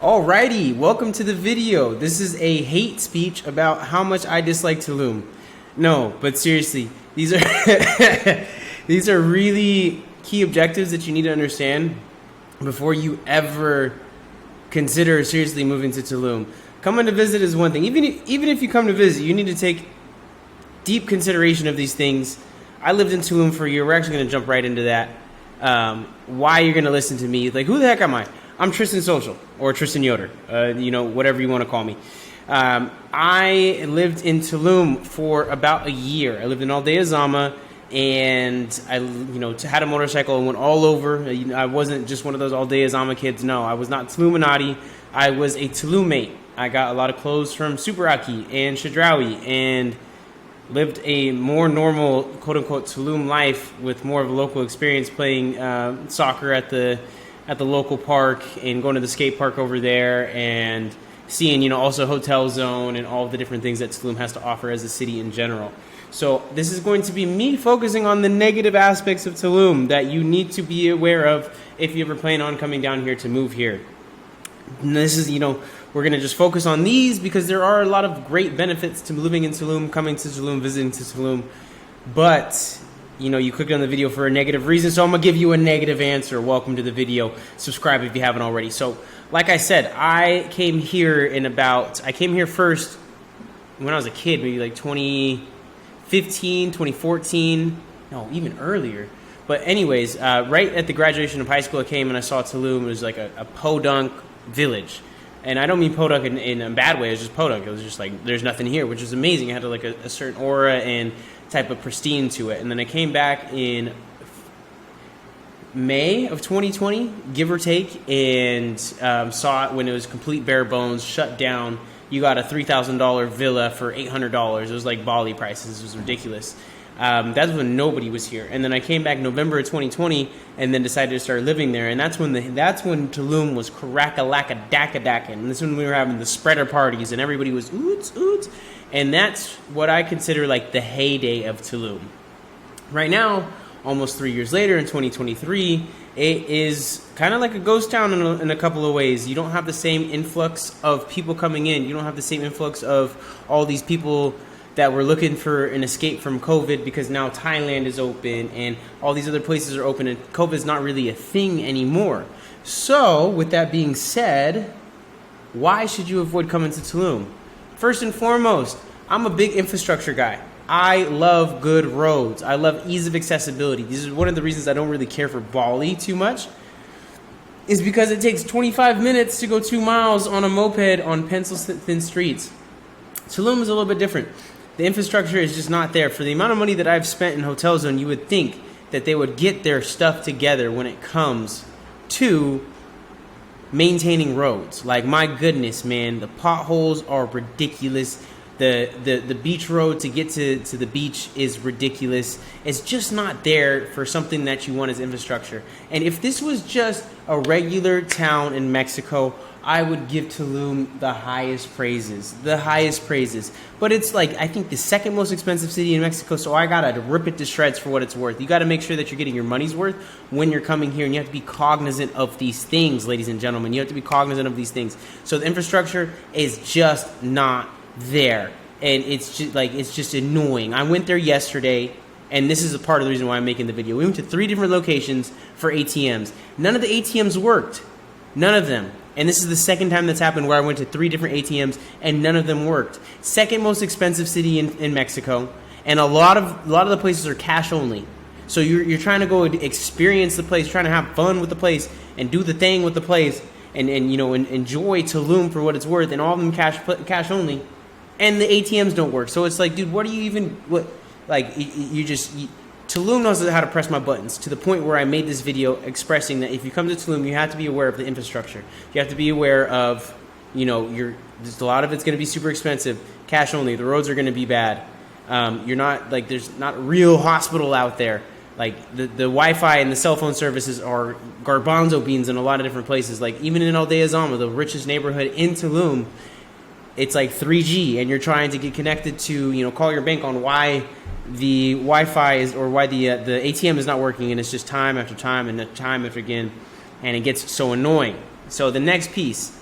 Alrighty, welcome to the video. This is a hate speech about how much I dislike Tulum. No, but seriously, these are these are really key objectives that you need to understand before you ever consider seriously moving to Tulum. Coming to visit is one thing. Even if you come to visit, you need to take deep consideration of these things. I lived in Tulum for a year. We're actually going to jump right into that. Why you're going to listen to me. Like, who the heck am I? I'm Tristan Social, or Tristan Yoder, whatever you want to call me. I lived in Tulum for about a year. I lived in Aldea Zama, and I, had a motorcycle and went all over. I wasn't just one of those Aldea Zama kids. No, I was not Tuluminati. I was a Tulum-mate. I got a lot of clothes from Superaki and Chedraui, and lived a more normal, quote-unquote, Tulum life with more of a local experience, playing soccer at the local park and going to the skate park over there and seeing, also Hotel Zone and all of the different things that Tulum has to offer as a city in general. So this is going to be me focusing on the negative aspects of Tulum that you need to be aware of if you ever plan on coming down here to move here. And this is, we're going to just focus on these because there are a lot of great benefits to living in Tulum, coming to Tulum, visiting to Tulum. But you clicked on the video for a negative reason, so I'm going to give you a negative answer. Welcome to the video. Subscribe if you haven't already. So, like I said, I came here first when I was a kid, maybe like 2015, 2014, no, even earlier. But anyways, right at the graduation of high school, I came and I saw Tulum. It was like a podunk village. And I don't mean podunk in a bad way. It was just podunk. It was just like, there's nothing here, which was amazing. It had like a certain aura and type of pristine to it. And then I came back in May of 2020, give or take, and saw it when it was complete bare bones, shut down. You got a $3,000 villa for $800. It was like Bali prices. It was ridiculous. That's when nobody was here. And then I came back November of 2020 and then decided to start living there. And that's when Tulum was crack-a-lack-a-dack-a-dack. And this is when we were having the spreader parties and everybody was oots, oots. And that's what I consider like the heyday of Tulum. Right now, almost 3 years later in 2023, it is kind of like a ghost town in a couple of ways. You don't have the same influx of people coming in. You don't have the same influx of all these people that were looking for an escape from COVID because now Thailand is open and all these other places are open and COVID is not really a thing anymore. So, with that being said, why should you avoid coming to Tulum? First and foremost, I'm a big infrastructure guy. I love good roads. I love ease of accessibility. This is one of the reasons I don't really care for Bali too much, is because it takes 25 minutes to go 2 miles on a moped on pencil-thin streets. Tulum is a little bit different. The infrastructure is just not there. For the amount of money that I've spent in Hotel Zone, you would think that they would get their stuff together when it comes to maintaining roads. Like, my goodness, man, the potholes are ridiculous. The beach road to get to the beach is ridiculous. It's just not there for something that you want as infrastructure. And if this was just a regular town in Mexico, I would give Tulum the highest praises. But it's like, I think, the second most expensive city in Mexico, so I gotta rip it to shreds for what it's worth. You gotta make sure that you're getting your money's worth when you're coming here, and you have to be cognizant of these things, ladies and gentlemen. You have to be cognizant of these things. So the infrastructure is just not there, and it's just annoying. I went there yesterday, and this is a part of the reason why I'm making the video. We went to 3 different locations for ATMs. None of the ATMs worked. None of them. And this is the second time that's happened where I went to 3 different ATMs and none of them worked. Second most expensive city in Mexico, and a lot of the places are cash only. So you're trying to go experience the place, trying to have fun with the place and do the thing with the place, and enjoy Tulum for what it's worth, and all of them cash only, and the ATMs don't work. So it's like, dude, what do you even Tulum knows how to press my buttons, to the point where I made this video expressing that if you come to Tulum, you have to be aware of the infrastructure. You have to be aware of, there's a lot of it's going to be super expensive, cash only. The roads are going to be bad. There's not a real hospital out there. Like, the Wi-Fi and the cell phone services are garbanzo beans in a lot of different places. Like, even in Aldea Zama, the richest neighborhood in Tulum, it's like 3G, and you're trying to get connected to, call your bank on why the Wi-Fi is, or why the ATM is not working, and it's just time after time and time after again, and it gets so annoying. So the next piece,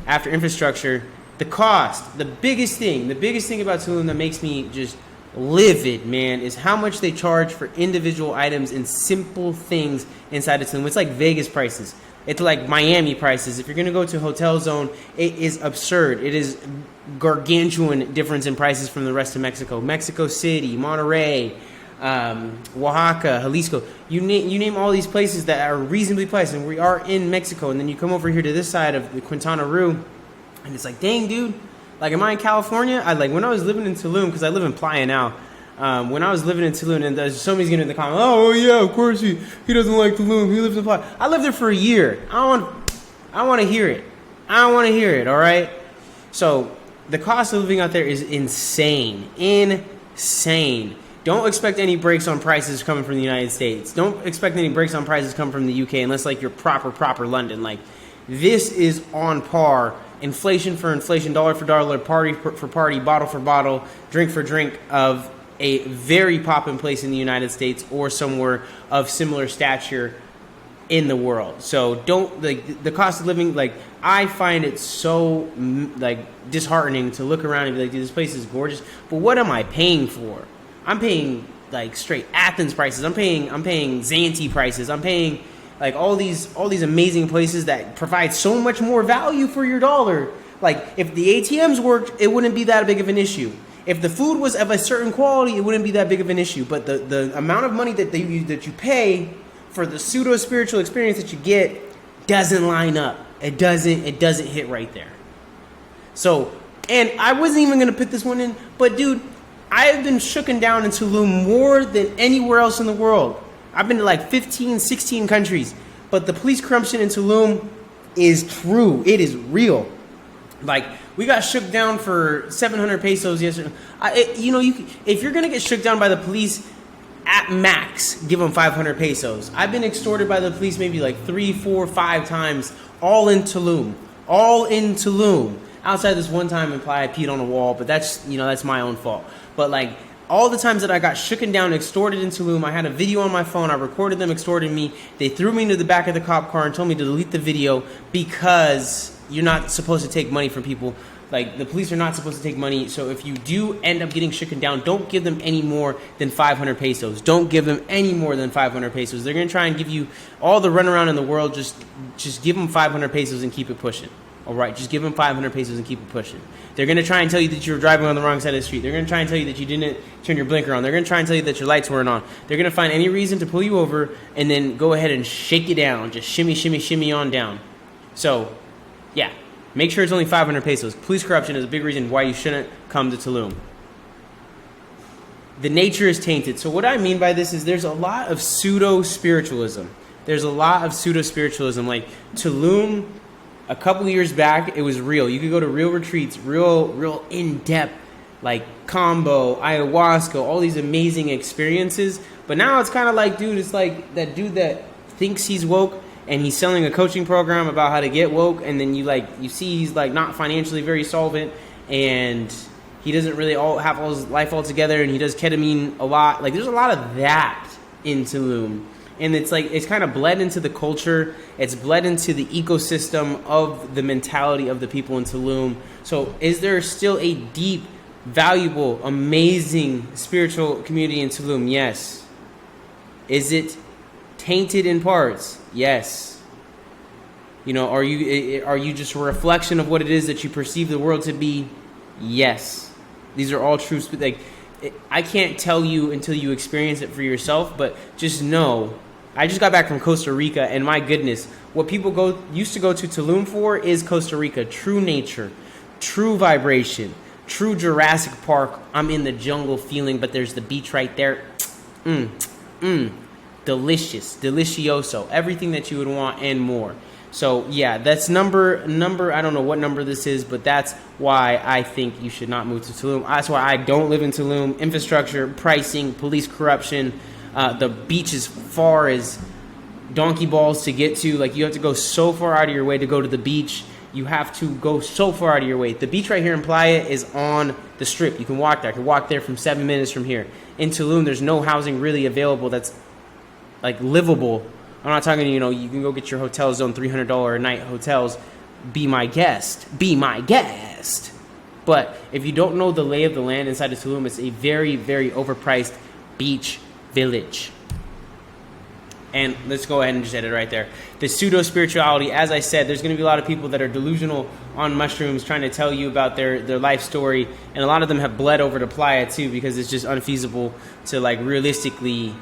after infrastructure, the cost, the biggest thing about Tulum that makes me just livid, man, is how much they charge for individual items and simple things inside of Tulum. It's like Vegas prices. It's like Miami prices. If you're going to go to a hotel zone, it is absurd. It is gargantuan difference in prices from the rest of Mexico. Mexico City, Monterrey, Oaxaca, Jalisco. You name all these places that are reasonably priced, and we are in Mexico. And then you come over here to this side of the Quintana Roo, and it's like, dang, dude. Like, am I in California? When I was living in Tulum, because I live in Playa now. When I was living in Tulum, and there's somebody's getting in the comment, oh yeah, of course he doesn't like Tulum. He lives in Playa. I lived there for a year. I want to hear it. I don't want to hear it. All right. So the cost of living out there is insane. Insane. Don't expect any breaks on prices coming from the United States. Don't expect any breaks on prices coming from the UK unless like you're proper London. Like, this is on par. Inflation for inflation, dollar for dollar, party for party, bottle for bottle, drink for drink of a very poppin' place in the United States or somewhere of similar stature in the world. So don't, like, the cost of living, like, I find it so, like, disheartening to look around and be like, dude, this place is gorgeous, but what am I paying for? I'm paying, like, straight Athens prices. I'm paying Zante prices. I'm paying, like, all these amazing places that provide so much more value for your dollar. Like, if the ATMs worked, it wouldn't be that big of an issue. If the food was of a certain quality, it wouldn't be that big of an issue. But the amount of money that you pay for the pseudo-spiritual experience that you get doesn't line up. It doesn't hit right there. So, and I wasn't even going to put this one in, but dude, I have been shooken down in Tulum more than anywhere else in the world. I've been to like 15, 16 countries, but the police corruption in Tulum is true. It is real. Like, we got shook down for 700 pesos yesterday. If you're going to get shook down by the police, at max, give them 500 pesos. I've been extorted by the police maybe like 3, 4, 5 times, all in Tulum. All in Tulum. Outside this one time in Playa, I peed on a wall, but that's my own fault. But like, all the times that I got shooken down, extorted in Tulum, I had a video on my phone. I recorded them extorting me. They threw me into the back of the cop car and told me to delete the video because you're not supposed to take money from people. Like, the police are not supposed to take money. So if you do end up getting shooken down, don't give them any more than 500 pesos. Don't give them any more than 500 pesos. They're going to try and give you all the runaround in the world. Just give them 500 pesos and keep it pushing. All right, just give them 500 pesos and keep it pushing. They're going to try and tell you that you were driving on the wrong side of the street. They're going to try and tell you that you didn't turn your blinker on. They're going to try and tell you that your lights weren't on. They're going to find any reason to pull you over and then go ahead and shake you down. Just shimmy on down. So, yeah, make sure it's only 500 pesos. Police corruption is a big reason why you shouldn't come to Tulum. The nature is tainted. So what I mean by this is there's a lot of pseudo-spiritualism. There's a lot of pseudo-spiritualism. Like, Tulum, a couple years back, it was real. You could go to real retreats, real in-depth, like combo, ayahuasca, all these amazing experiences. But now it's kind of like, dude, it's like that dude that thinks he's woke and he's selling a coaching program about how to get woke, and then you see he's like not financially very solvent, and he doesn't really have all his life all together, and he does ketamine a lot. Like, there's a lot of that in Tulum. And it's like, it's kind of bled into the culture. It's bled into the ecosystem of the mentality of the people in Tulum. So is there still a deep, valuable, amazing spiritual community in Tulum? Yes. Is it tainted in parts? Yes. Are you just a reflection of what it is that you perceive the world to be? Yes. These are all true. Like, I can't tell you until you experience it for yourself, but just know, I just got back from Costa Rica, and my goodness, what people used to go to Tulum for is Costa Rica. True nature, true vibration, true Jurassic Park. I'm in the jungle feeling, but there's the beach right there. Delicious, delicioso, everything that you would want and more. So yeah, that's number, I don't know what number this is, but that's why I think you should not move to Tulum. That's why I don't live in Tulum. Infrastructure, pricing, police corruption, the beach as far as donkey balls to get to. Like, you have to go so far out of your way to go to the beach. You have to go so far out of your way. The beach right here in Playa is on the strip. You can walk there. I can walk there from 7 minutes from here. In Tulum, there's no housing really available that's like livable. I'm not talking, you can go get your hotel zone $300 a night hotels. be my guest. Be my guest. But if you don't know the lay of the land inside of Tulum, it's a very, very overpriced beach village. And let's go ahead and just edit right there. The pseudo-spirituality, as I said, there's going to be a lot of people that are delusional on mushrooms trying to tell you about their life story. And a lot of them have bled over to playa too, because it's just unfeasible to like realistically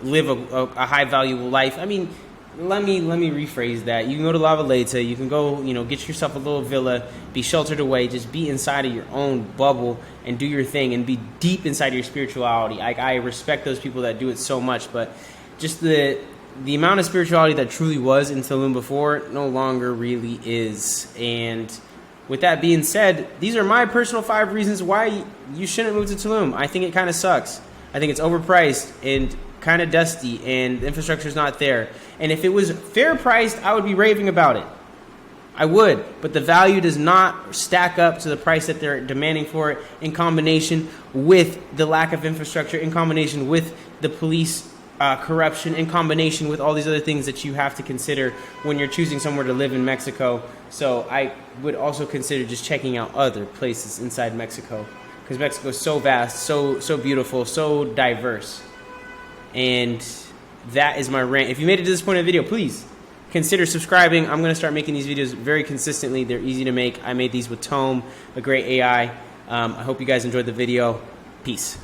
live a high valuable life. I mean, let me rephrase that. You can go to La Valeta, you can go, get yourself a little villa, be sheltered away, just be inside of your own bubble and do your thing and be deep inside of your spirituality. Like, I respect those people that do it so much, but just the amount of spirituality that truly was in Tulum before no longer really is. And with that being said, these are my personal 5 reasons why you shouldn't move to Tulum. I think it kind of sucks. I think it's overpriced and kind of dusty, and the infrastructure is not there. And if it was fair priced, I would be raving about it. I would, but the value does not stack up to the price that they're demanding for it, in combination with the lack of infrastructure, in combination with the police corruption, in combination with all these other things that you have to consider when you're choosing somewhere to live in Mexico. So I would also consider just checking out other places inside Mexico, because Mexico is so vast, so beautiful, so diverse. And that is my rant. If you made it to this point of the video, please consider subscribing. I'm going to start making these videos very consistently. They're easy to make. I made these with Tome, a great AI. I hope you guys enjoyed the video. Peace.